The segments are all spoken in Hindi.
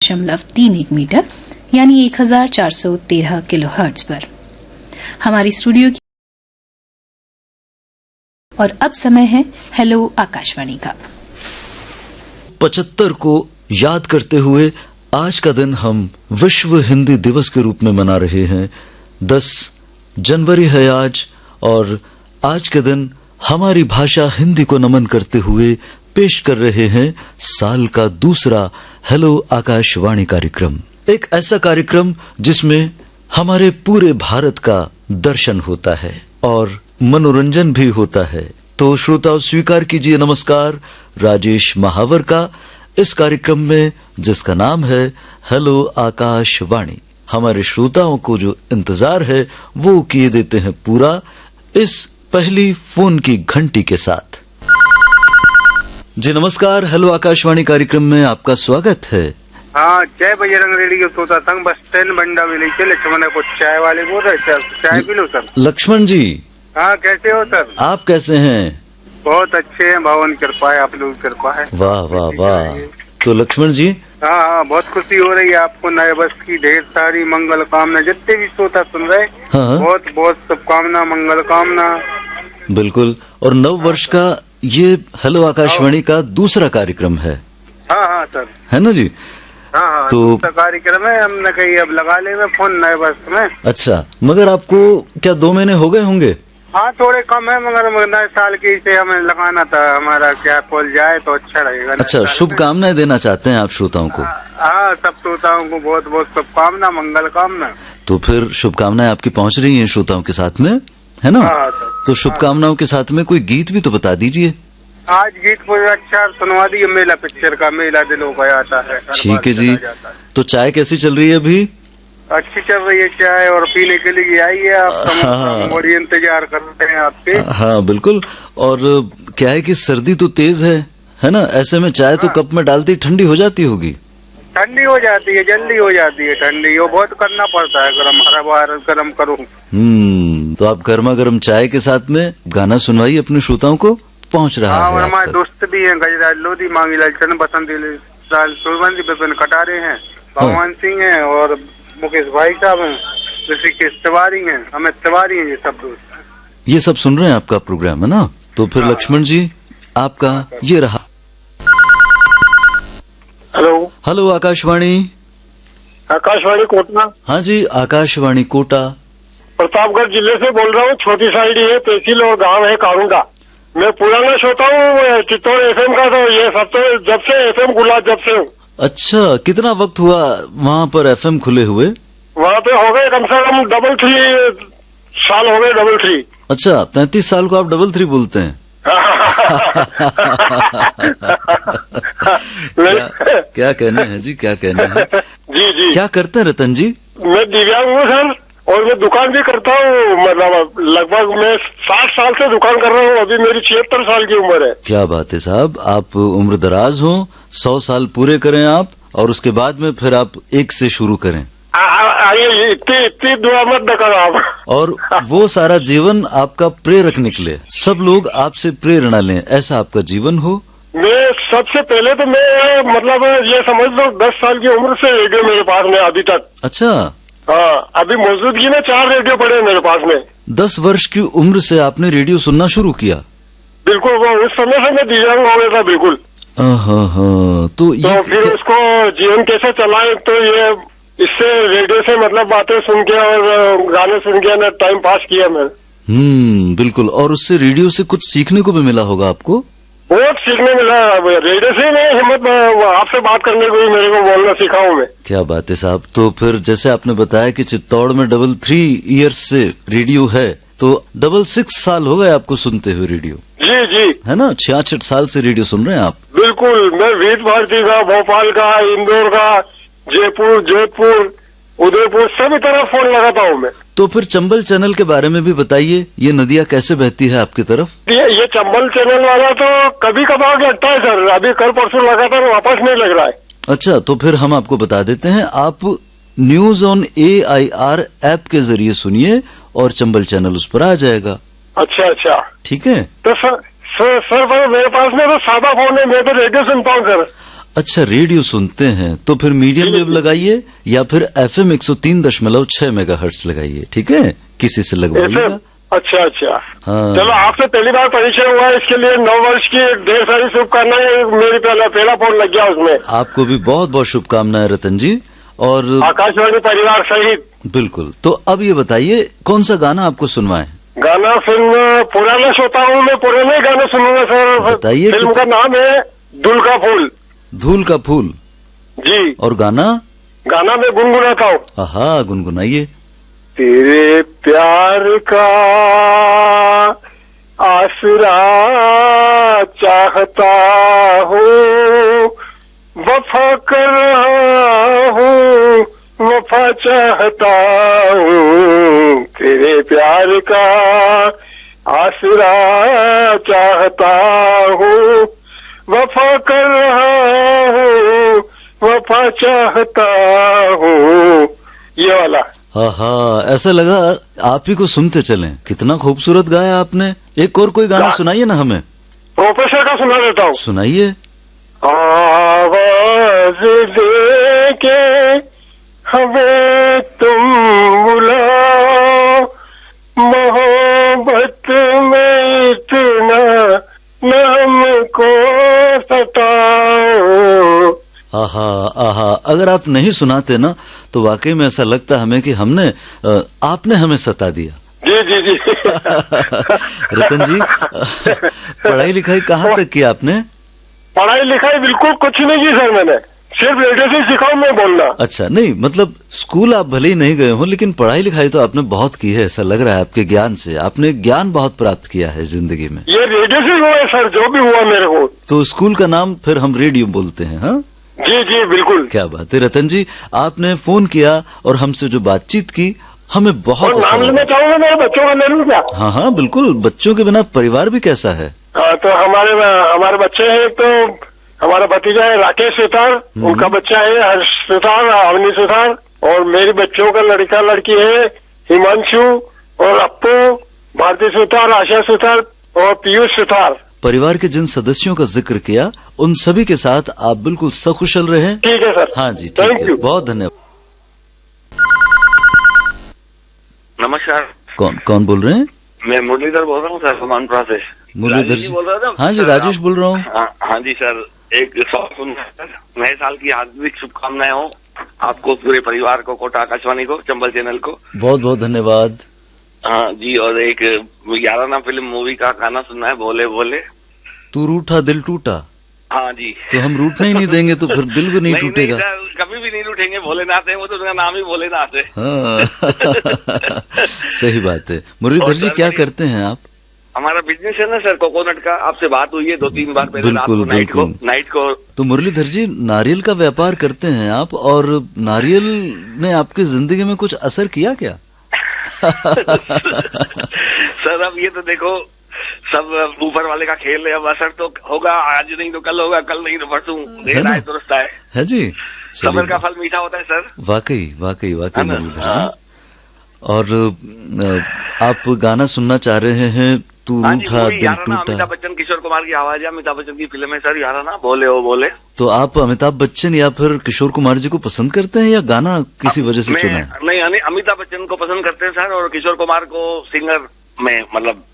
107.31 मीटर यानी 1413 किलोहर्ट्ज पर। हमारी स्टूडियो की और अब समय है हेलो आकाशवाणी का। 75 को याद करते हुए आज का दिन हम विश्व हिंदी दिवस के रूप में मना रहे हैं। 10 जनवरी है आज, और आज के दिन हमारी भाषा हिंदी को नमन करते हुए पेश कर रहे हैं साल का दूसरा हेलो आकाशवाणी कार्यक्रम। एक ऐसा कार्यक्रम जिसमें हमारे पूरे भारत का दर्शन होता है और मनोरंजन भी होता है। तो श्रोताओं, स्वीकार कीजिए नमस्कार राजेश महावर का इस कार्यक्रम में, जिसका नाम है हेलो आकाशवाणी। हमारे श्रोताओं को जो इंतजार है वो किए देते हैं पूरा इस पहली फोन की घंटी के साथ। जी नमस्कार, हेलो आकाशवाणी कार्यक्रम में आपका स्वागत है। हाँ, जय बजरंग रेडियो श्रोता संघ बस स्टैंड बंडा विलेज से लक्ष्मण को चाय वाले बोल रहे सर। चाय पी लो सर। लक्ष्मण जी, हाँ कैसे हो सर? आप कैसे हैं? बहुत अच्छे हैं, भगवान कृपा है, आप लोग कृपा है। वाह वाह वाह। तो लक्ष्मण जी, हाँ, बहुत खुशी हो रही है आपको नए वर्ष की ढेर सारी मंगल कामना। जितने भी श्रोता सुन रहे बहुत बहुत शुभकामना, मंगल कामना। बिल्कुल, और नव वर्ष का ये हेलो आकाशवाणी का दूसरा कार्यक्रम है। हाँ हाँ सर, है ना जी? हाँ, तो कार्यक्रम है, हमने कही अब लगा ले फोन नए वर्ष में। अच्छा, मगर आपको क्या 2 महीने हो गए होंगे? हाँ, थोड़े कम है, मगर नए साल की से हमें लगाना था, हमारा क्या खोल जाए तो अच्छा रहेगा। अच्छा, शुभकामनाएं देना चाहते हैं आप श्रोताओं को? हाँ, सब श्रोताओं को बहुत बहुत शुभकामना, मंगल कामना। तो फिर शुभकामनाएं आपकी पहुंच रही हैं श्रोताओं के साथ में, है ना? तो शुभकामनाओं के साथ में कोई गीत भी तो बता दीजिए। आज गीत कोई अच्छा सुनवा दिए, मेला पिक्चर का, मेला दिलों का आता है। ठीक है जी। तो चाय कैसी चल रही है अभी? अच्छी चल रही है चाय, और पीने के लिए आई है आप, बड़ी इंतजार करते हैं आपके। हाँ बिल्कुल, और क्या है कि सर्दी तो तेज है ना? ऐसे में चाय तो कप में डालती ठंडी हो जाती होगी। ठंडी हो जाती है, जल्दी हो जाती है ठंडी, वो बहुत करना पड़ता है गरम, हर बार गरम करूँ। तो आप गर्मा गर्म चाय के साथ में गाना सुनवाइए अपने श्रोताओं को, पहुंच रहा है। और हमारे दोस्त भी हैं, गजराज लोधी, मांगीलाल चंद, बसंत लाल सूरबंदी, विपिन कटारे हैं, भगवान सिंह हैं, और मुकेश भाई साहब हैं, ऋषिकेश तिवारी हैं, अमित तिवारी हैं, ये सब दोस्त। ये सब सुन रहे हैं आपका प्रोग्राम, है ना? तो फिर लक्ष्मण जी, आपका ये रहा। Hello hello Akashvani. आकाशवाणी कोटा। हाँ जी, आकाशवाणी कोटा। प्रतापगढ़ जिले से बोल रहा हूँ, छोटी साइड है, तहसील और गांव है कारूंगा। मैं पुराना श्रोता हूँ चित्तौड़ FM का, तो ये सब तो जब से FM खुला जब से हूँ। अच्छा, कितना वक्त हुआ वहाँ पर FM खुले हुए? वहाँ पे हो गए कम से कम 33 साल हो गए, 33। अच्छा, 33 साल को आप 33 बोलते हैं? क्या कहना है जी, क्या कहना है? जी जी। क्या करते हैं रतन जी? मैं दिव्यांग हूँ सर, और मैं दुकान भी करता हूँ, मतलब लगभग मैं 60 साल से दुकान कर रहा हूँ, अभी मेरी 76 साल की उम्र है। क्या बात है साहब, आप उम्र दराज हो, 100 साल पूरे करें आप, और उसके बाद में फिर आप 1 से शुरू करें। इतनी दुआ मत करो आप। और वो सारा जीवन आपका प्रेरक निकले, सब लोग आपसे प्रेरणा लें, ऐसा आपका जीवन हो। मैं सबसे पहले तो मैं मतलब ये समझ लो 10 साल की उम्र से रेडियो मेरे पास में अभी तक। अच्छा। हाँ, अभी मौजूदगी में 4 रेडियो पड़े हैं मेरे पास में। 10 वर्ष की उम्र से आपने रेडियो सुनना शुरू किया? बिल्कुल, वो उस समय से मैं दिव्यांग हो गया था बिल्कुल। तो फिर उसको जीवन कैसे चलाएं, तो ये इससे रेडियो से मतलब बातें सुन के और गाने सुन के ना टाइम पास किया मैं। बिल्कुल, और उससे रेडियो से कुछ सीखने को भी मिला होगा आपको? बहुत सीखने मिला, रेडियो से मैं हिम्मत आपसे बात करने को भी मेरे को बोलना सीखा हूँ मैं। क्या बात है साहब। तो फिर जैसे आपने बताया कि चित्तौड़ में 33 ईयर्स से रेडियो है, तो 66 साल हो गए आपको सुनते हुए रेडियो? जी जी, है ना? 66 साल से रेडियो सुन रहे हैं आप? बिल्कुल, मैं विविध भारती का, भोपाल का, इंदौर का, जयपुर, जोधपुर, उदयपुर, सभी तरफ फोन लगाता हूँ मैं। तो फिर चंबल चैनल के बारे में भी बताइए, ये नदियाँ कैसे बहती है आपकी तरफ? ये चंबल चैनल वाला तो कभी कभार लगता है सर, अभी कल परसों लगातार वापस नहीं लग रहा है। अच्छा, तो फिर हम आपको बता देते हैं, आप न्यूज ऑन AIR ऐप के जरिए सुनिए और चंबल चैनल उस पर आ जाएगा। अच्छा अच्छा, ठीक है। तो सर मेरे पास में तो सादा फोन है, मैं तो रेडियो सुनता हूँ सर। अच्छा, रेडियो सुनते हैं तो फिर मीडियम वेव लगाइए या फिर FM 103.6 मेगाहर्ट्ज लगाइए, ठीक है? किसी से लगवाइएगा। अच्छा अच्छा, हाँ। चलो, आपसे पहली बार परिचय हुआ है, इसके लिए 9 वर्ष की ढेर सारी शुभकामनाएं। मेरी पहला फोन लग गया उसमें। आपको भी बहुत बहुत शुभकामनाएं रतन जी, और आकाशवाणी परिवार सहित। बिल्कुल। तो अब ये बताइए कौन सा गाना आपको सुनवाएं? गाना पुराना श्रोता हूँ मैं, पुराने गाने सुनूंगा सर। बताइए। फिल्म का नाम है धूल का फूल। धूल का फूल जी। और गाना मैं गुनगुनाता हूँ। हाँ, गुनगुनाइए। तेरे प्यार का आसरा चाहता हूँ, वफा कर रहा हूँ, वफा चाहता हूँ। तेरे प्यार का आसरा चाहता हूँ, वफा कर रहा हूँ, वफा चाहता हूँ। ये वाला। हाँ, ऐसा लगा आप ही को सुनते चलें। कितना खूबसूरत गाया आपने। एक और कोई गाना सुनाइए ना हमें। प्रोफेसर का सुना देता हूँ। सुनाइए। आवाज दे के हमें तुम बुलाओ, मोहब्बत में इतना न हमको सताओ। आहा आहा, अगर आप नहीं सुनाते ना तो वाकई में ऐसा लगता हमें कि आपने हमें सता दिया। जी जी जी। रतन जी, पढ़ाई लिखाई कहाँ तक की आपने? पढ़ाई लिखाई बिल्कुल कुछ नहीं की सर, मैंने सिर्फ रेडियो से सीखा मैं बोलना। अच्छा, नहीं मतलब स्कूल आप भले ही नहीं गए हो, लेकिन पढ़ाई लिखाई तो आपने बहुत की है। ऐसा लग रहा है आपके ज्ञान से, आपने ज्ञान बहुत प्राप्त किया है जिंदगी में। ये रेडियो से हुआ है सर, जो भी हुआ मेरे को। तो स्कूल का नाम फिर हम रेडियो बोलते हैं। हाँ जी जी बिल्कुल। क्या बात है रतन जी, आपने फोन किया और हमसे जो बातचीत की, हमें बहुत नाम लेना चाहूंगा, मेरे बच्चों का ले लूं क्या? हाँ हाँ बिल्कुल, बच्चों के बिना परिवार भी कैसा है। तो हमारे बच्चे हैं, तो हमारा भतीजा है राकेश सुतार, उनका बच्चा है हर्ष सुतार, अवनी सुतार, और मेरे बच्चों का लड़का लड़की है हिमांशु और अप्पू, भारती सुतार, आशा सुतार और पीयूष सुतार। परिवार के जिन सदस्यों का जिक्र किया उन सभी के साथ आप बिल्कुल सकुशल रहें। ठीक है सर। हाँ जी, ठीक है, बहुत धन्यवाद। नमस्कार। कौन बोल रहे हैं? मैं मुरलीधर बोल रहा हूँ सर, समानपुरा से। मुरलीधर जी बोल रहा था? हाँ जी, राजेश बोल रहा हूँ। हाँ जी सर, एक नए साल की हार्दिक शुभकामनाएं हो आपको, पूरे परिवार को, कोटा आकाशवाणी को, चंबल चैनल को। बहुत बहुत धन्यवाद। हाँ जी, और एक 11 फिल्म मूवी का गाना सुनना है, बोले बोले। तू रूठा दिल टूटा। हाँ जी। तो हम रूठने ही नहीं देंगे तो फिर दिल भी नहीं टूटेगा। कभी भी नहीं रूठेंगे, भोलेनाथ है वो, तो उनका नाम ही भोलेनाथ है। हाँ। सही बात है। मुरलीधर जी, क्या करते हैं आप? हमारा बिजनेस है ना सर, कोकोनट का। आपसे बात हुई है 2-3 बार पहले, बिल्कुल बिल्कुल, नाइट को। तो मुरलीधर जी, नारियल का व्यापार करते हैं आप, और नारियल ने आपकी जिंदगी में कुछ असर किया क्या? सर अब ये तो देखो, सब ऊपर वाले का खेल है। अब असर तो होगा, आज नहीं तो कल होगा, कल नहीं तो परसों, देर आए दुरुस्त आए है जी। सबर का फल मीठा होता है सर। वाकई वाकई वाकई मुरलीधर जी। और आप गाना सुनना चाह रहे हैं, तू रूठा दिल टूटा। अमिताभ बच्चन, किशोर कुमार की आवाज है, अमिताभ बच्चन की फिल्म है सर, यारा ना बोले ओ बोले। तो आप अमिताभ बच्चन या फिर किशोर कुमार जी को पसंद करते हैं, या गाना किसी वजह से चुना है? नहीं, अमिताभ बच्चन को पसंद करते हैं सर, और किशोर कुमार को सिंगर में, मतलब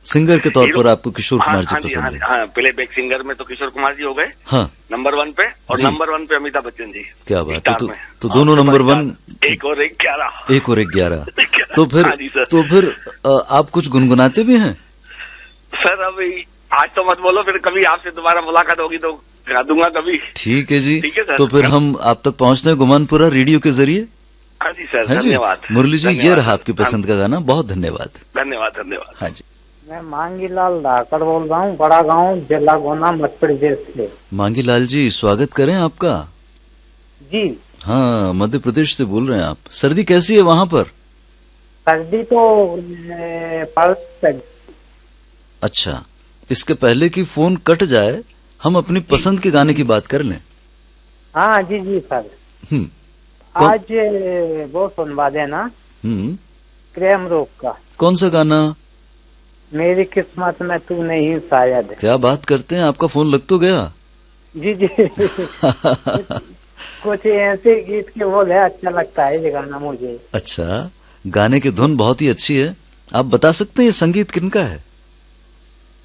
सिंगर के तौर पर आपको किशोर कुमार जी पसंद है? हाँ, प्ले बैक सिंगर में तो किशोर कुमार जी हो गए। हाँ, नंबर 1 पे, और नंबर 1 पे अमिताभ बच्चन जी। क्या बात है। तो दोनों नंबर 1, 1 और 11। 1 और 11। तो फिर आप कुछ गुनगुनाते भी हैं? सर अभी आज तो मत बोलो, फिर कभी आपसे दोबारा मुलाकात होगी तो गा दूंगा कभी। ठीक है जी। ठीक है सर। तो फिर हम आप तक पहुंचते हैं गुमानपुरा रेडियो के जरिए। हाँ जी सर, धन्यवाद। मुरली जी, ये रहा आपकी पसंद का गाना। बहुत धन्यवाद। धन्यवाद। हाँ जी। मैं मांगीलाल धाकड़ बोल रहा हूँ, बड़ा गांव, जिला गुना, मध्य प्रदेश से। मांगीलाल जी, स्वागत करें आपका। जी हाँ, मध्य प्रदेश से बोल रहे हैं आप। सर्दी कैसी है वहाँ पर? सर्दी तो अच्छा, इसके पहले कि फोन कट जाए, हम अपनी पसंद के गाने की बात कर लें। हाँ जी जी सर। आज वो सुनवा देना प्रेम रोग का। कौन सा गाना? मेरी किस्मत में तू नहीं शायद। क्या बात करते हैं, आपका फोन लग तो गया। जी जी कुछ ऐसे गीत के बोल है, अच्छा लगता है ये गाना मुझे। अच्छा, गाने की धुन बहुत ही अच्छी है। आप बता सकते हैं ये संगीत किनका है?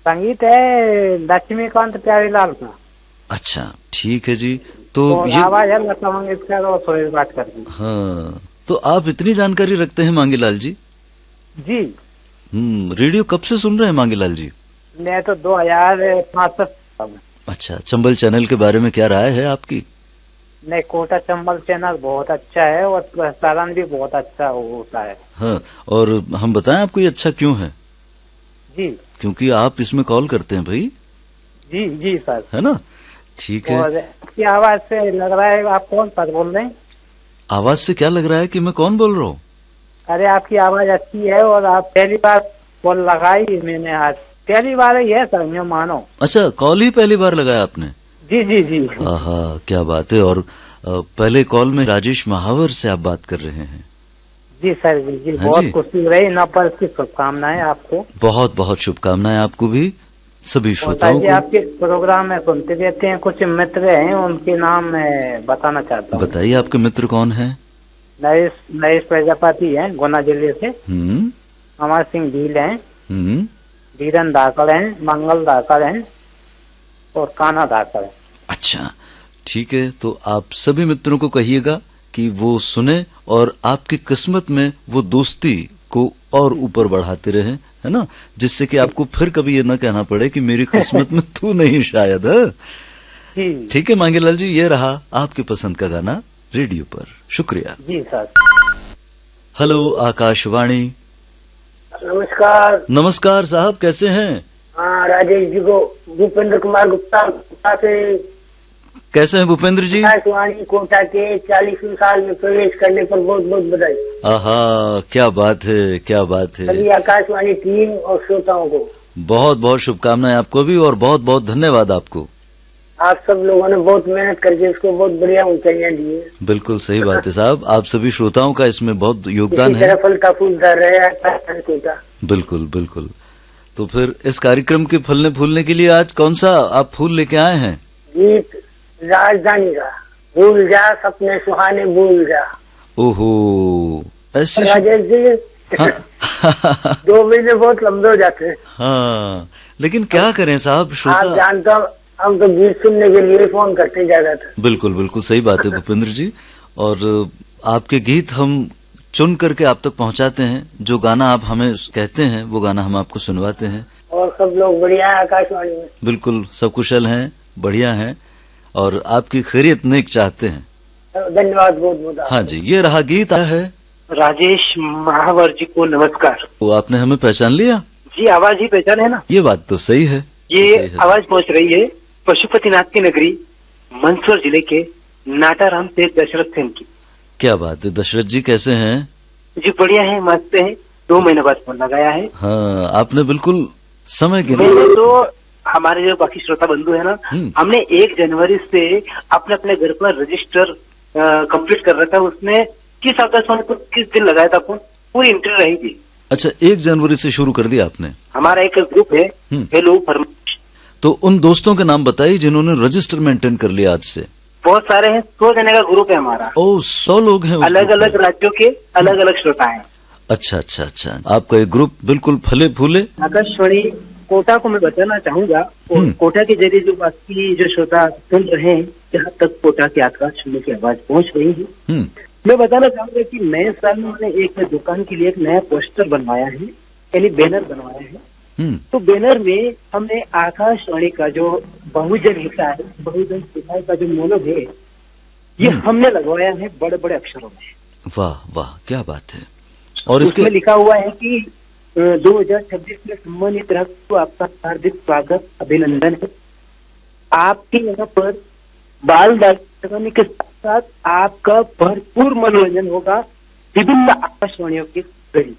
संगीत है लक्ष्मीकांत प्यारीलाल का। अच्छा, ठीक है जी। तो ये आवाज है लता मंगेशकर और सोहेल बाटकर की। हाँ, तो आप इतनी जानकारी रखते हैं मांगीलाल जी? जी। रेडियो कब से सुन रहे हैं मांगीलाल जी? मैं तो 2005 से। अच्छा, चंबल चैनल के बारे में क्या राय है आपकी? नहीं, कोटा चंबल चैनल बहुत अच्छा है और प्रसारण भी बहुत अच्छा होता है। हाँ, और हम बताएं आपको ये अच्छा क्यों है? जी, क्योंकि आप इसमें कॉल करते हैं भाई। जी जी सर, है ना? ठीक है। और आपकी आवाज से लग रहा है आप कौन सर बोल रहे हैं? आवाज से क्या लग रहा है कि मैं कौन बोल रहा हूँ? अरे आपकी आवाज अच्छी है और आप पहली बार कॉल लगाई मैंने, आज पहली बार ही है सर, मैं मानो। अच्छा, कॉल ही पहली बार लगाया आपने? जी जी जी। आहा, क्या बात है। और पहले कॉल में राजेश महावर से आप बात कर रहे हैं? जी सर जी जी, हाँ बहुत जी। खुशी रही। नपर की शुभकामनाएं आपको। बहुत बहुत शुभकामनाएं आपको भी, सभी श्रोताओं जी, को। आपके प्रोग्राम में सुनते रहते हैं, कुछ मित्र हैं उनके नाम मैं बताना चाहता हूँ। बताइए, आपके मित्र कौन है? नरेश प्रजापति हैं गुना जिले से, अमर सिंह भील हैं, धीरन धाकड़ हैं, मंगल धाकड़ हैं और कान्हा धाकड़ हैं। अच्छा, ठीक है। तो आप सभी मित्रों को कहिएगा कि वो सुने और आपकी किस्मत में वो दोस्ती को और ऊपर बढ़ाते रहे, है ना, जिससे कि आपको फिर कभी ये न कहना पड़े कि मेरी किस्मत में तू नहीं शायद है। ठीक है मांगीलाल जी, ये रहा आपके पसंद का गाना रेडियो पर। शुक्रिया जी सर। हेलो आकाशवाणी। नमस्कार। नमस्कार साहब, कैसे हैं? हाँ, राजेश जी को भूपेंद्र कुमार गुप्ता से। कैसे हैं भूपेंद्र जी? आकाशवाणी कोटा के 40वें साल में प्रवेश करने पर बहुत बहुत बधाई। आहा, क्या बात है, क्या बात है। सभी आकाशवाणी टीम और श्रोताओं को बहुत बहुत शुभकामनाएं आपको भी और बहुत बहुत धन्यवाद आपको। आप सब लोगों ने बहुत मेहनत करके इसको बहुत बढ़िया ऊंचाइयां दी है। बिल्कुल सही बात है साहब, आप सभी श्रोताओं का इसमें बहुत योगदान है। फलता फूलता रहे आकाशवाणी कोटा। बिल्कुल बिल्कुल। तो फिर इस कार्यक्रम के फलने फूलने के लिए आज कौन सा आप फूल लेके आए हैं? गीत राजधानी का भूल जा सपने सुहाने भूल जा। ओहो, ऐसे राजेश जी हाँ। 2 महीने बहुत लंबे हो जाते हैं। हाँ, लेकिन क्या करें साहब, आप श्रोता। जानते हो हम तो गीत सुनने के लिए फोन करते ज्यादा था। बिल्कुल बिल्कुल सही बात है भूपेंद्र जी। और आपके गीत हम चुन करके आप तक पहुंचाते हैं। जो गाना आप हमें कहते हैं वो गाना हम आपको सुनवाते हैं। और सब लोग बढ़िया है आकाशवाणी में? बिल्कुल, सब कुशल हैं, बढ़िया हैं और आपकी खैरियत नेक चाहते हैं। धन्यवाद बहुत बहुत। हाँ जी, ये रहा गीत आया है। राजेश महावर जी को नमस्कार। तो आपने हमें पहचान लिया? जी, आवाज ही पहचान है ना? ये बात तो सही है। ये आवाज पहुंच रही है पशुपतिनाथ की नगरी मंदसौर जिले के नाटाराम से दशरथ सेन की। क्या बात है। दशरथ जी कैसे हैं? जी बढ़िया है, मस्त है। 2 महीने बाद फोन लगाया है। हाँ, आपने बिल्कुल समय के मैंने तो हमारे जो बाकी श्रोता बंधु है ना, हमने 1 जनवरी से अपने अपने घर पर रजिस्टर कंप्लीट कर रखा है। उसमें किस आकाशवाणी पर किस दिन लगाया था फोन, पूरी एंट्री रही थी। अच्छा, 1 जनवरी से शुरू कर दिया आपने? हमारा एक ग्रुप है हेलो फरमाइश। तो उन दोस्तों के नाम बताइए जिन्होंने रजिस्टर मेंटेन कर लिया आज से। बहुत सारे हैं, 100 जने का ग्रुप है हमारा। ओह, 100 लोग हैं। अलग अलग राज्यों के अलग अलग श्रोता हैं। अच्छा अच्छा अच्छा, आपका एक ग्रुप बिल्कुल फले फूले। आकाशवाणी कोटा को मैं बताना चाहूंगा, और कोटा के जरिए जो बाकी जो श्रोता सुन रहे हैं, जहाँ तक कोटा की आकाशवाणी की आवाज पहुंच रही है, मैं बताना चाहूंगा कि नए साल में मैंने एक दुकान के लिए एक नया पोस्टर बनवाया है, यानी बैनर बनवाया है। तो बैनर में हमने आकाशवाणी का जो बहुजन हिस्सा है, बहुजन हिस्सा का जो मोनोग है, ये हमने लगवाया है बड़े बड़े अक्षरों में। वाह वाह, क्या बात है। और इसमें लिखा हुआ है कि 2026 में सम्मानित रख को आपका हार्दिक स्वागत, अभिनंदन है। आपके यहाँ पर बाल दास्तानी के साथ आपका भरपूर मनोरंजन होगा विभिन्न आकाशवाणियों के जरिए।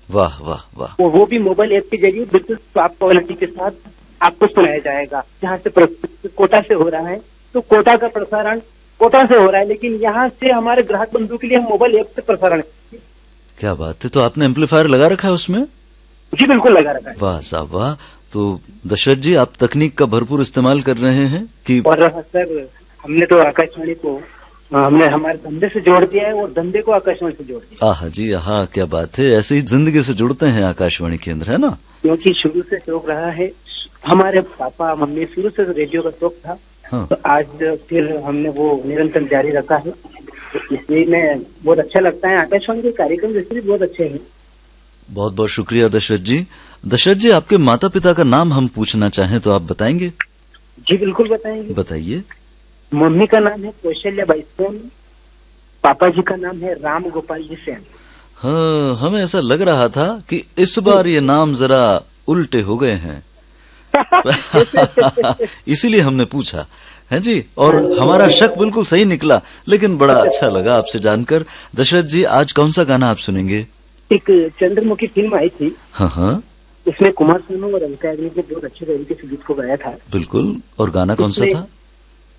वाह वाह वाह। वो भी मोबाइल ऐप के जरिए बिल्कुल टॉप क्वालिटी के साथ आपको सुनाया जाएगा। जहाँ से कोटा से हो रहा है, तो कोटा का प्रसारण कोटा से हो रहा है, लेकिन यहाँ से हमारे ग्राहक बंधु के लिए हम मोबाइल ऐप से प्रसारण। क्या बात है। तो आपने एम्पलीफायर लगा रखा है उसमें? जी बिल्कुल लगा रखा है। वाह साहब वाह। तो दशरथ जी, आप तकनीक का भरपूर इस्तेमाल कर रहे हैं कि? और सर, हमने तो आकाशवाणी को हमने हमारे धंधे से जोड़ दिया है और धंधे को आकाशवाणी से जोड़ दिया। आहा जी, आहा, क्या बात है। ऐसे ही जिंदगी से जुड़ते हैं आकाशवाणी केंद्र, है ना? क्योंकि शुरू से शौक रहा है, हमारे पापा मम्मी शुरू से रेडियो का शौक था। हाँ। तो आज फिर हमने वो निरंतर जारी रखा है, तो इसलिए मैं बहुत अच्छा लगता है। आकाशवाणी के कार्यक्रम जैसे भी बहुत अच्छे हैं। बहुत बहुत शुक्रिया दशरथ जी। दशरथ जी, आपके माता पिता का नाम हम पूछना चाहें तो आप बताएंगे? जी बिल्कुल बताएंगे। बताइए। मम्मी का नाम है कौशल्या बाई सेन, पापा जी का नाम है राम गोपाल जी सेन। हाँ, हमें ऐसा लग रहा था कि इस बार ये नाम जरा उल्टे हो गए हैं। इसीलिए हमने पूछा है जी, और हमारा शक बिल्कुल सही निकला। लेकिन बड़ा अच्छा लगा आपसे जानकर। दशरथ जी, आज कौन सा गाना आप सुनेंगे? एक चंद्रमुखी फिल्म आई थी। हाँ हाँ। उसमें कुमार सानू और अलका याग्निक ने बहुत अच्छे तरीके से गीत को गाया था। बिल्कुल। और गाना कौन सा था?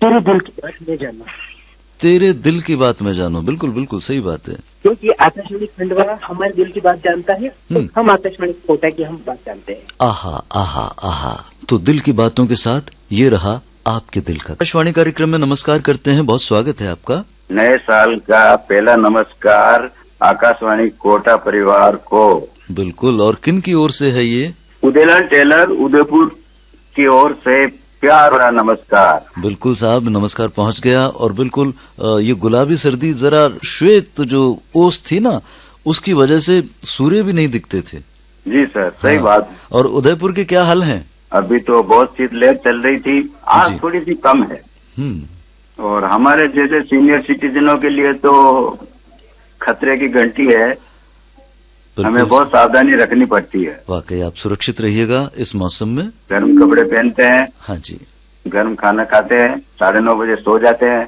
तेरे दिल की बात में जानो। तेरे दिल की बात में जानो, बिल्कुल बिल्कुल सही बात है। क्योंकि आकाशवाणी खंडवा हमारे दिल की बात जानता है, तो हम आकाशवाणी कोटा की हम बात जानते हैं। आहा आहा आहा। तो दिल की बातों के साथ ये रहा आपके दिल का। आकाशवाणी कार्यक्रम में नमस्कार करते हैं, बहुत स्वागत है आपका। नए साल का पहला नमस्कार आकाशवाणी कोटा परिवार को। बिल्कुल। और किन की ओर से है ये? उदयलाल टेलर उदयपुर की ओर से प्यार भरा नमस्कार। बिल्कुल साहब, नमस्कार पहुंच गया। और बिल्कुल ये गुलाबी सर्दी, जरा श्वेत जो ओस थी ना, उसकी वजह से सूर्य भी नहीं दिखते थे। जी सर, सही बात। और उदयपुर के क्या हाल हैं? अभी तो बहुत शीतलहर चल रही थी, आज थोड़ी सी कम है। और हमारे जैसे सीनियर सिटीजनों के लिए तो खतरे की घंटी है, हमें बहुत सावधानी रखनी पड़ती है। वाकई आप सुरक्षित रहिएगा इस मौसम में। गर्म कपड़े पहनते हैं। हाँ जी। गर्म खाना खाते हैं, 9:30 बजे सो जाते हैं।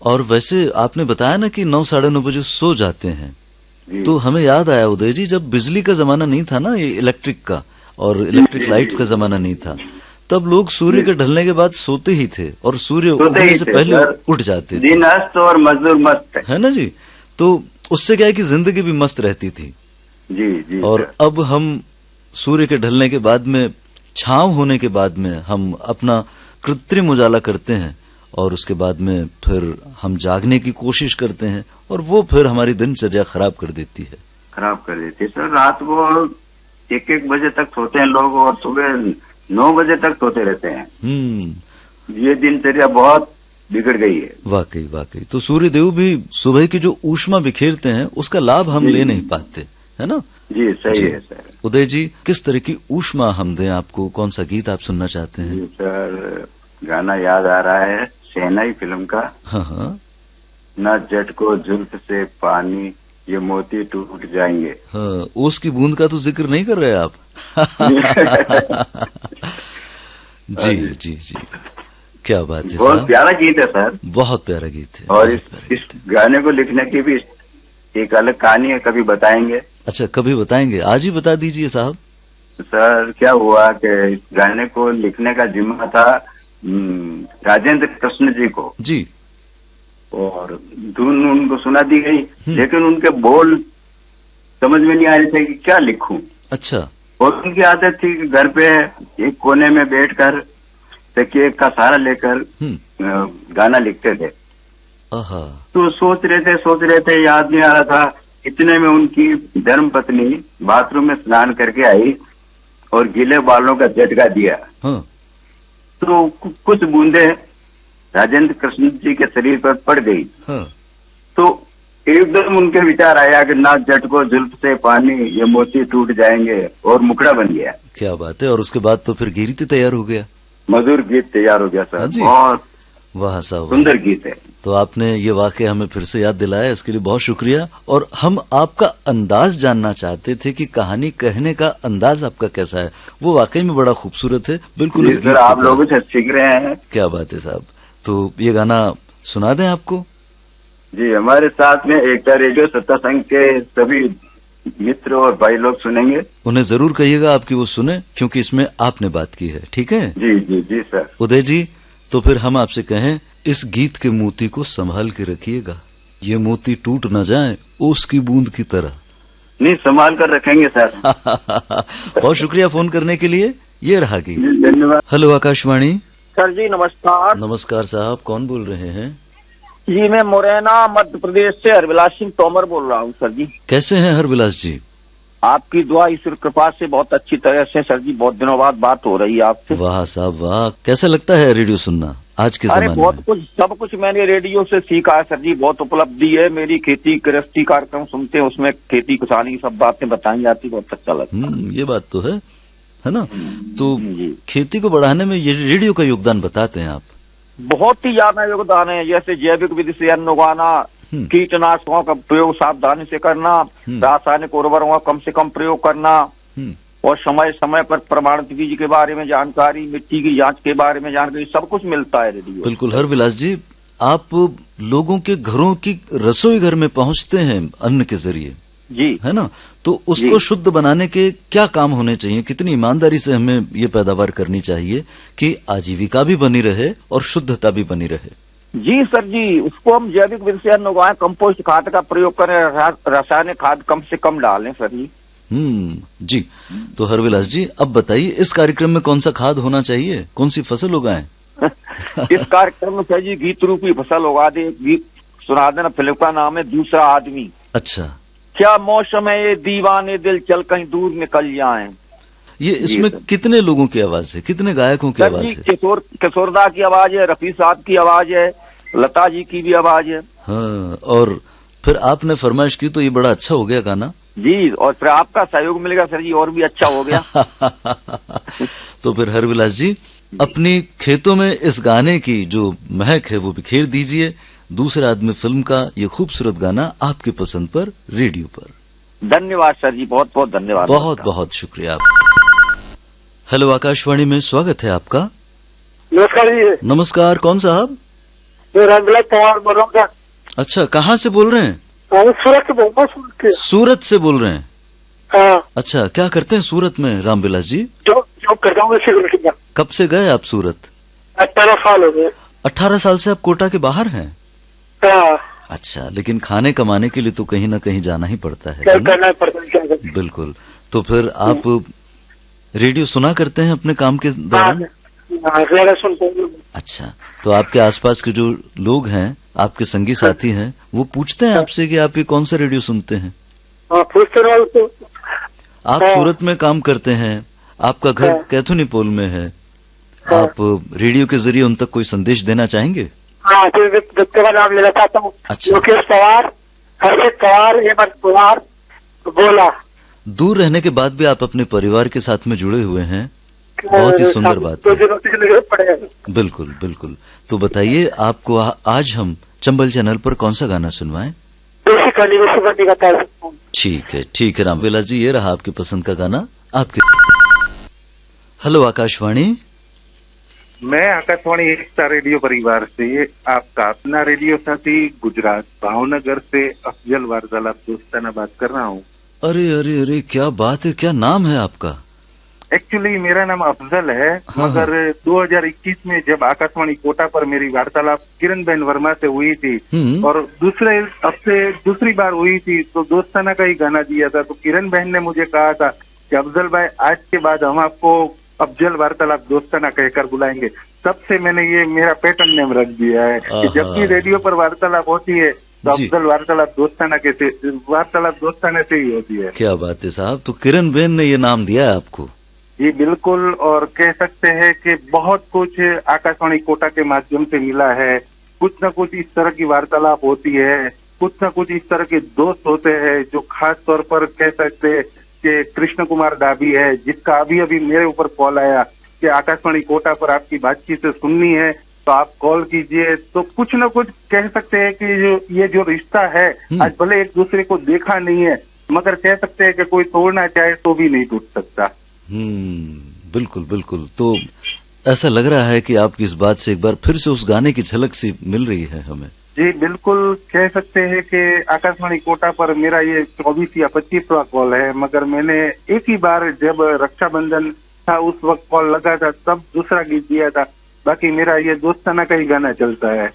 और वैसे आपने बताया ना कि 9 साढ़े 9 बजे सो जाते हैं, तो हमें याद आया उदय जी, जब बिजली का जमाना नहीं था ना, ये इलेक्ट्रिक का और इलेक्ट्रिक लाइट्स का जमाना नहीं था, तब लोग सूर्य के ढलने के बाद सोते ही थे और सूर्य उगने से पहले उठ जाते थे। दिन अस्त और मजदूर मस्त, है ना जी। तो उससे क्या है कि जिंदगी भी मस्त रहती थी। जी जी। और अब हम सूर्य के ढलने के बाद में, छांव होने के बाद में, हम अपना कृत्रिम उजाला करते हैं और उसके बाद में फिर हम जागने की कोशिश करते हैं और वो फिर हमारी दिनचर्या खराब कर देती है। खराब कर देती है सर। रात को 1-1 बजे तक सोते हैं लोग और सुबह 9 बजे तक सोते रहते हैं। ये दिनचर्या बहुत बिगड़ गई है। वाकई वाकई। तो सूर्य देव भी सुबह की जो ऊष्मा बिखेरते हैं उसका लाभ हम ले नहीं पाते, है ना? जी सही है सर। उदय जी, किस तरह की ऊष्मा हम दें आपको? कौन सा गीत आप सुनना चाहते हैं? जी सर, गाना याद आ रहा है शहनाई फिल्म का। हाँ हाँ। न जट को जुल्फ से पानी, ये मोती टूट जाएंगे। हाँ, ओस की बूंद का तो जिक्र नहीं कर रहे आप। जी जी जी, क्या बात है। बहुत प्यारा गीत है सर, बहुत प्यारा गीत है। और इस गाने को लिखने की भी एक अलग कहानी है, कभी बताएंगे। अच्छा, कभी बताएंगे, आज ही बता दीजिए साहब। सर क्या हुआ कि इस गाने को लिखने का जिम्मा था राजेंद्र कृष्ण जी को जी, और धुन उनको सुना दी गई, लेकिन उनके बोल समझ में नहीं आ रहे थे कि क्या लिखूं। अच्छा। और उनकी आदत थी कि घर पे एक कोने में बैठकर तकिए का सहारा लेकर गाना लिखते थे। तो सोच रहे थे, याद नहीं आ रहा था। इतने में उनकी धर्म पत्नी बाथरूम में स्नान करके आई और गीले बालों का झटका दिया। तो कुछ बूंदे राजेंद्र कृष्ण जी के शरीर पर पड़ गई। तो एकदम उनके विचार आया कि ना झटको जुल्फ से पानी, ये मोती टूट जाएंगे, और मुखड़ा बन गया। क्या बात है। और उसके बाद तो फिर गीत तैयार हो गया, मधुर गीत तैयार हो गया सर। और वाह साहब, सुंदर गीत है। तो आपने ये वाकया हमें फिर से याद दिलाया, इसके लिए बहुत शुक्रिया। और हम आपका अंदाज जानना चाहते थे कि कहानी कहने का अंदाज आपका कैसा है। वो वाकई में बड़ा खूबसूरत है, बिल्कुल इस गीत आप लोगों से सीख रहे हैं। क्या बात है साहब। तो ये गाना सुना दें आपको? जी, हमारे साथ में एकता रेडियो सत्ता संघ के सभी मित्र और भाई लोग सुनेंगे। उन्हें जरूर कहिएगा आपकी वो सुने, क्योंकि इसमें आपने बात की है। ठीक है जी जी जी सर। उदय जी, तो फिर हम आपसे कहें, इस गीत के मोती को संभाल के रखिएगा, ये मोती टूट न जाए ओस की बूंद की तरह। नहीं, संभाल कर रखेंगे सर। बहुत शुक्रिया फोन करने के लिए। ये रहा गीत। धन्यवाद। हेलो आकाशवाणी। सर जी नमस्कार। नमस्कार साहब, कौन बोल रहे हैं? जी मैं मुरैना मध्य प्रदेश से हरविलास सिंह तोमर बोल रहा हूँ सर जी। कैसे हैं हरविलास जी? आपकी दुआ ईश्वर कृपा से बहुत अच्छी तरह से सर जी, बहुत दिनों बाद बात हो रही है आपसे। वाह साहब वाह, कैसा लगता है रेडियो सुनना आज के अरे जमाने बहुत में? कुछ, सब कुछ मैंने रेडियो से सीखा है सर जी, बहुत उपलब्धि है मेरी। खेती गृहस्थी कार्यक्रम सुनते हैं, उसमें खेती किसानी की सब बातें बताई जाती, बहुत अच्छा लगता है। ये बात तो है ना? तो खेती को बढ़ाने में ये रेडियो का योगदान बताते हैं आप? बहुत ही ज्यादा योगदान है। जैसे जैविक विधि से अन्न उगाना, कीटनाशकों का प्रयोग सावधानी से करना, रासायनिक उर्वरकों का कम से कम प्रयोग करना, और समय समय पर प्रमाणित बीज के बारे में जानकारी, मिट्टी की जांच के बारे में जानकारी, सब कुछ मिलता है रेडियो। बिल्कुल हरविलास जी, आप लोगों के घरों की रसोई घर में पहुंचते हैं अन्न के जरिए जी, है ना? तो उसको शुद्ध बनाने के क्या काम होने चाहिए? कितनी ईमानदारी से हमें ये पैदावार करनी चाहिए कि आजीविका भी बनी रहे और शुद्धता भी बनी रहे? जी सर जी, उसको हम जैविक विधि से अन्न उगाएं, कंपोस्ट खाद का प्रयोग करें, रासायनिक खाद कम से कम डालें सर जी। जी। तो हरविलास जी अब बताइए, इस कार्यक्रम में कौन सा खाद होना चाहिए? कौन सी फसल उगाएं? इस कार्यक्रम में सर जी गीत रूपी फसल उगा दे। गीत सुना देना, फिल्म का नाम है दूसरा आदमी। अच्छा। क्या मौसम है ये दीवाने दिल चल कहीं दूर निकल जाएं। ये इसमें कितने लोगों की आवाज है, कितने गायकों की आवाज है? किशोरदा की आवाज है, रफी साहब की आवाज है, लता जी की भी आवाज है। हाँ, और फिर आपने फरमाइश की तो ये बड़ा अच्छा हो गया गाना जी, और फिर आपका सहयोग मिलेगा सर जी, और भी अच्छा हो गया। तो फिर हरविलास जी अपनी खेतों में इस गाने की जो महक है वो बिखेर दीजिए। दूसरा आदमी फिल्म का ये खूबसूरत गाना आपकी पसंद पर रेडियो पर। धन्यवाद सर जी, बहुत बहुत धन्यवाद। बहुत बहुत शुक्रिया। हेलो आकाशवाणी में स्वागत है आपका। नमस्कार जी। नमस्कार, कौन साहब? मैं रामविलास पवार बोल रहा हूँ। अच्छा, कहाँ से बोल रहे हैं? सूरत से बोल रहा हूँ। सूरत से बोल रहे हैं? हाँ। अच्छा, क्या करते हैं सूरत में रामविलास जी? जॉब करता हूँ सिक्योरिटी का। कब से गए आप सूरत? 18 साल हो गए। 18 साल से आप कोटा के बाहर हैं? हाँ। अच्छा, लेकिन खाने कमाने के लिए तो कहीं ना कहीं जाना ही पड़ता है। करना पड़ता है। बिल्कुल। तो फिर आप रेडियो सुना करते हैं अपने काम के दौरान? सुनते हैं। अच्छा, तो आपके आसपास के जो लोग हैं, आपके संगी साथी हैं, वो पूछते हैं आपसे कि आप ये कौन सा रेडियो सुनते हैं? पूछते रहो। आप सूरत में काम करते हैं, आपका घर कैथुनीपोल में है, आप रेडियो के जरिए उन तक कोई संदेश देना चाहेंगे? हाँ, व्यक्ति का नाम लेना चाहता हूँ। अच्छा। मुकेश पवार, हर्षित पवार, हेमंत पवार बोला। दूर रहने के बाद भी आप अपने परिवार के साथ में जुड़े हुए हैं, बहुत ही सुंदर बात है। बिल्कुल बिल्कुल। तो बताइए, आपको आज हम चंबल चैनल पर कौन सा गाना सुनवाएं? ठीक है रामविलास जी, ये रहा आपकी पसंद का गाना आपके। हेलो आकाशवाणी। मैं आकाशवाणी एकता रेडियो परिवार से आपका अपना रेडियो साथी गुजरात भावनगर से अफजल वार्तालाप दोस्ताना बात कर रहा हूँ। अरे अरे अरे, क्या बात है, क्या नाम है आपका? एक्चुअली मेरा नाम अफजल है। मगर 2021 में जब आकाशवाणी कोटा पर मेरी वार्तालाप किरण बहन वर्मा से हुई थी और दूसरे हफ्ते दूसरी बार हुई थी, तो दोस्ताना का ही गाना दिया था। तो किरण बहन ने मुझे कहा था कि अफजल भाई, आज के बाद हम आपको अफजल वार्तालाप दोस्ताना कहकर बुलाएंगे। तब से मैंने ये मेरा पैटर्न नेम रख दिया है कि जब भी रेडियो पर वार्तालाप होती है तो अफजल वार्तालाप दोस्ताना से ही होती है। क्या बात है साहब, तो किरण बहन ने ये नाम दिया है आपको? जी बिल्कुल, और कह सकते हैं कि बहुत कुछ आकाशवाणी कोटा के माध्यम से मिला है। कुछ न कुछ इस तरह की वार्तालाप होती है, कुछ न कुछ इस तरह के दोस्त होते हैं जो खास तौर पर कह सकते हैं कि कृष्ण कुमार डाबी है, जिसका अभी अभी मेरे ऊपर कॉल आया कि आकाशवाणी कोटा पर आपकी बातचीत सुननी है तो आप कॉल कीजिए। तो कुछ न कुछ कह सकते हैं कि ये जो रिश्ता है, आज भले एक दूसरे को देखा नहीं है, मगर कह सकते हैं कि कोई तोड़ना चाहे तो भी नहीं टूट सकता। बिल्कुल बिल्कुल। तो ऐसा लग रहा है कि आपकी इस बात से एक बार फिर से उस गाने की झलक सी मिल रही है हमें। जी बिल्कुल, कह सकते हैं कि आकाशवाणी कोटा पर मेरा ये 24 या 25वां कॉल है, मगर मैंने एक ही बार जब रक्षाबंधन था उस वक्त कॉल लगा था, तब दूसरा गीत दिया था। बाकी मेरा ये दोस्ताना का ही गाना चलता है।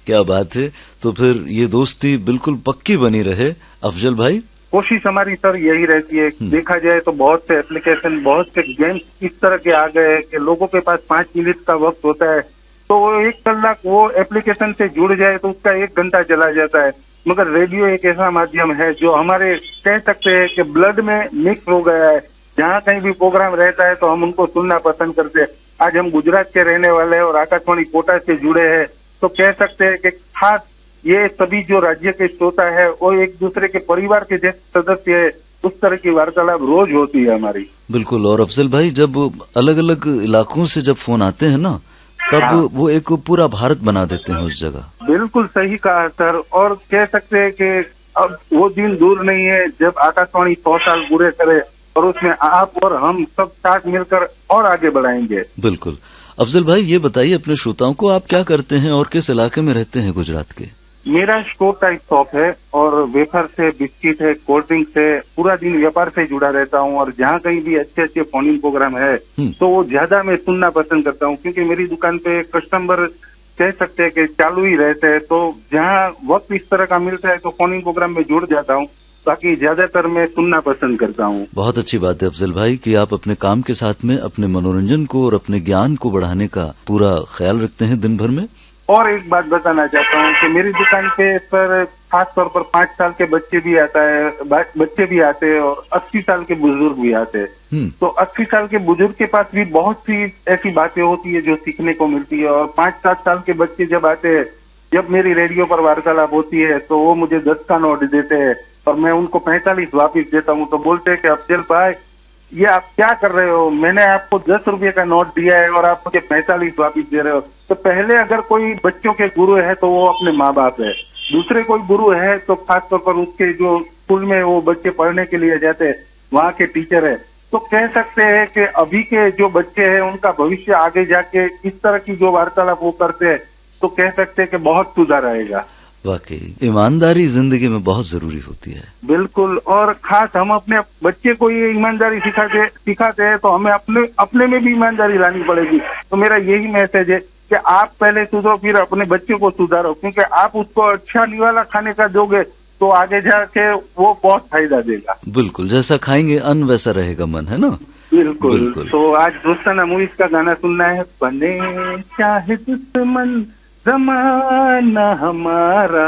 क्या बात है। तो फिर ये दोस्ती बिल्कुल पक्की बनी रहे अफजल भाई। कोशिश हमारी सर यही रहती है। देखा जाए तो बहुत से एप्लीकेशन, बहुत से गेम्स इस तरह के आ गए हैं कि लोगों के पास 5 मिनट का वक्त होता है, तो वो 1 कलाक वो एप्लीकेशन से जुड़ जाए तो उसका 1 घंटा चला जाता है। मगर रेडियो एक ऐसा माध्यम है जो हमारे कह सकते हैं कि ब्लड में मिक्स हो गया है। जहाँ कहीं भी प्रोग्राम रहता है तो हम उनको सुनना पसंद करते हैं। आज हम गुजरात के रहने वाले हैं और आकाशवाणी कोटा से जुड़े हैं, तो कह सकते हैं कि खास ये सभी जो राज्य के श्रोता है वो एक दूसरे के परिवार के जैसे सदस्य है। उस तरह की वार्तालाप रोज होती है हमारी। बिल्कुल। और अफजल भाई, जब अलग अलग इलाकों से जब फोन आते हैं ना, तब वो एक पूरा भारत बना देते हैं उस जगह। बिल्कुल सही कहा सर। और कह सकते हैं कि अब वो दिन दूर नहीं है जब आकाशवाणी 100 साल पूरे करे और उसमें आप और हम सब साथ मिलकर और आगे बढ़ाएंगे। बिल्कुल। अफजल भाई, ये बताइए अपने श्रोताओं को, आप क्या करते हैं और किस इलाके में रहते हैं गुजरात के? मेरा स्टोर टाइप शॉप है और वेफर से, बिस्किट है, कोल्ड ड्रिंक से, पूरा दिन व्यापार से जुड़ा रहता हूँ। और जहाँ कहीं भी अच्छे अच्छे फोन प्रोग्राम है तो वो ज्यादा मैं सुनना पसंद करता हूँ, क्योंकि मेरी दुकान पे कस्टमर कह सकते हैं कि चालू ही रहते हैं। तो जहाँ वक्त इस तरह का मिलता है तो फोन प्रोग्राम में जुड़ जाता हूँ। बाकी ज्यादातर मैं सुनना पसंद करता हूँ। बहुत अच्छी बात है अफजल भाई कि आप अपने काम के साथ में अपने मनोरंजन को और अपने ज्ञान को बढ़ाने का पूरा ख्याल रखते हैं दिन भर में। और एक बात बताना चाहता हूँ कि मेरी दुकान पे सर खास तौर पर 5 साल के बच्चे भी आते हैं और 80 साल के बुजुर्ग भी आते हैं। तो 80 साल के बुजुर्ग के पास भी बहुत सी ऐसी बातें होती है जो सीखने को मिलती है। और 5-7 साल के बच्चे जब आते हैं, जब मेरी रेडियो पर वार्तालाप होती है तो वो मुझे 10 का नोट देते हैं और मैं उनको 45 वापिस देता हूँ। तो बोलते हैं कि अफजल भाई, ये आप क्या कर रहे हो? मैंने आपको 10 रुपये का नोट दिया है और आप मुझे 45 वापिस दे रहे हो। तो पहले अगर कोई बच्चों के गुरु है तो वो अपने माँ बाप है। दूसरे कोई गुरु है तो खासतौर पर उसके जो स्कूल में वो बच्चे पढ़ने के लिए जाते हैं वहाँ के टीचर है। तो कह सकते हैं कि अभी के जो बच्चे हैं उनका भविष्य आगे जाके इस तरह की जो वार्तालाप वो करते हैं तो कह सकते हैं कि बहुत सुधार आएगा। वाकई ईमानदारी जिंदगी में बहुत जरूरी होती है। बिल्कुल। और खास हम अपने बच्चे को ये ईमानदारी सिखाते हैं तो हमें अपने में भी ईमानदारी लानी पड़ेगी। तो मेरा यही मैसेज है कि आप पहले सुधरो, फिर अपने बच्चे को सुधारो, क्योंकि आप उसको अच्छा निवाला खाने का दोगे तो आगे जाके वो बहुत फायदा देगा। बिल्कुल, जैसा खाएंगे अन्न वैसा रहेगा मन, है ना? बिल्कुल। तो आज दोस्ताना मूवीज का गाना सुनना है। बने चाहे दुश्मन ज़माना हमारा,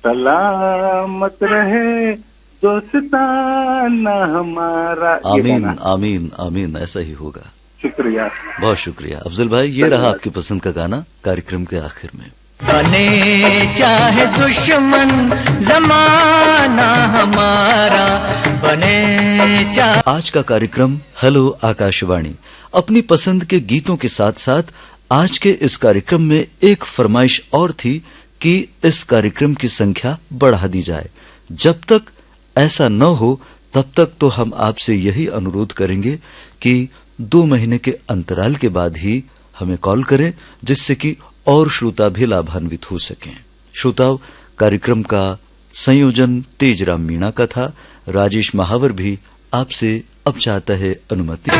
सलामत रहे दोस्ताना हमारा। आमीन आमीन आमीन, ऐसा ही होगा। शुक्रिया, बहुत शुक्रिया अफजल भाई। ये रहा आपकी पसंद का गाना कार्यक्रम के आखिर में। बने चाहे दुश्मन ज़माना हमारा, बने चाहे। आज का कार्यक्रम हेलो आकाशवाणी अपनी पसंद के गीतों के साथ साथ आज के इस कार्यक्रम में एक फरमाइश और थी कि इस कार्यक्रम की संख्या बढ़ा दी जाए। जब तक ऐसा न हो तब तक तो हम आपसे यही अनुरोध करेंगे कि 2 महीने के अंतराल के बाद ही हमें कॉल करें, जिससे कि और श्रोता भी लाभान्वित हो सकें। श्रोताओं, कार्यक्रम का संयोजन तेजराम मीणा का था। राजेश महावर भी आपसे अब चाहता है अनुमति।